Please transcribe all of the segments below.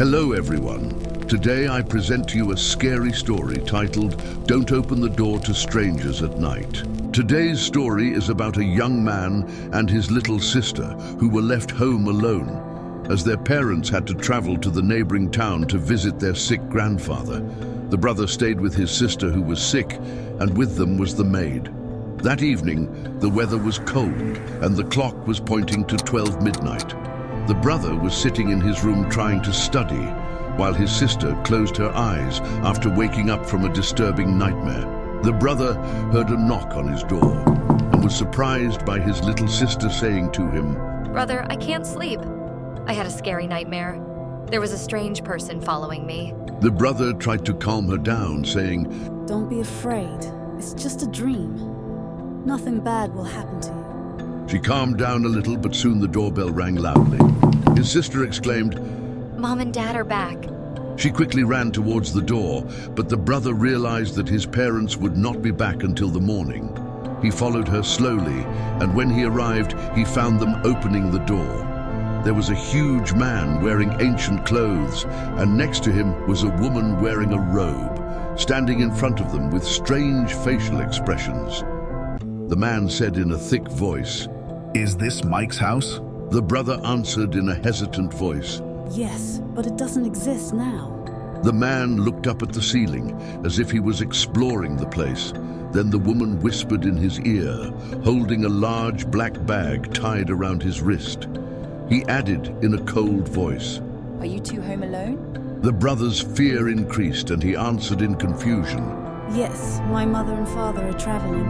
Hello everyone. Today I present to you a scary story titled Don't Open the Door to Strangers at Night. Today's story is about a young man and his little sister who were left home alone as their parents had to travel to the neighboring town to visit their sick grandfather. The brother stayed with his sister who was sick, and with them was the maid. That evening, the weather was cold and the clock was pointing to 12 midnight. The brother was sitting in his room trying to study, while his sister closed her eyes after waking up from a disturbing nightmare. The brother heard a knock on his door and was surprised by his little sister saying to him, "Brother, I can't sleep. I had a scary nightmare. There was a strange person following me." The brother tried to calm her down, saying, Don't be afraid. It's just a dream. Nothing bad will happen to you. She calmed down a little, but soon the doorbell rang loudly. His sister exclaimed, "Mom and Dad are back." She quickly ran towards the door, but the brother realized that his parents would not be back until the morning. He followed her slowly, and when he arrived, he found them opening the door. There was a huge man wearing ancient clothes, and next to him was a woman wearing a robe, standing in front of them with strange facial expressions. The man said in a thick voice, Is this Mike's house? The brother answered in a hesitant voice. Yes, but it doesn't exist now. The man looked up at the ceiling as if he was exploring the place. Then the woman whispered in his ear, holding a large black bag tied around his wrist. He added in a cold voice, Are you two home alone? The brother's fear increased and he answered in confusion. Yes, my mother and father are traveling.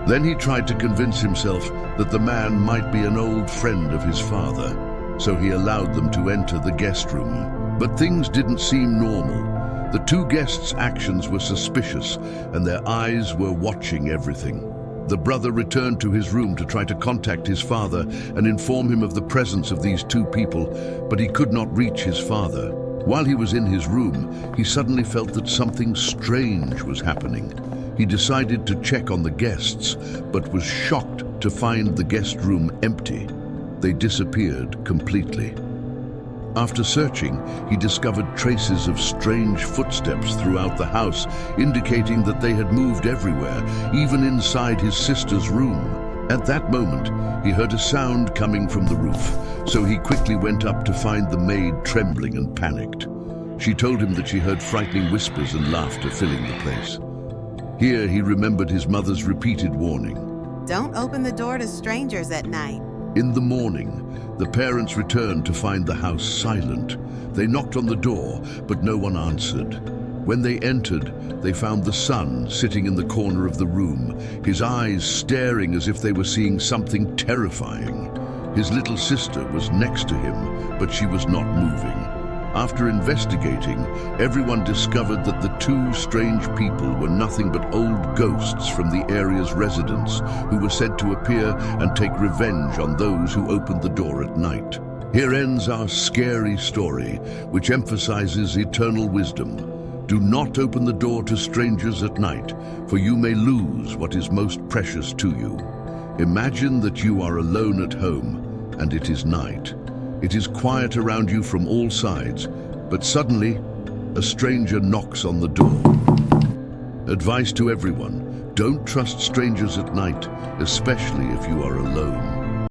Then he tried to convince himself that the man might be an old friend of his father, so he allowed them to enter the guest room. But things didn't seem normal. The two guests' actions were suspicious, and their eyes were watching everything. The brother returned to his room to try to contact his father and inform him of the presence of these two people, but he could not reach his father. While he was in his room, he suddenly felt that something strange was happening. He decided to check on the guests, but was shocked to find the guest room empty. They disappeared completely. After searching, he discovered traces of strange footsteps throughout the house, indicating that they had moved everywhere, even inside his sister's room. At that moment, he heard a sound coming from the roof, so he quickly went up to find the maid trembling and panicked. She told him that she heard frightening whispers and laughter filling the place. Here he remembered his mother's repeated warning. Don't open the door to strangers at night. In the morning, the parents returned to find the house silent. They knocked on the door, but no one answered. When they entered, they found the son sitting in the corner of the room, his eyes staring as if they were seeing something terrifying. His little sister was next to him, but she was not moving. After investigating, everyone discovered that the two strange people were nothing but old ghosts from the area's residents who were said to appear and take revenge on those who opened the door at night. Here ends our scary story, which emphasizes eternal wisdom. Do not open the door to strangers at night, for you may lose what is most precious to you. Imagine that you are alone at home, and it is night. It is quiet around you from all sides, but suddenly, a stranger knocks on the door. Advice to everyone: don't trust strangers at night, especially if you are alone.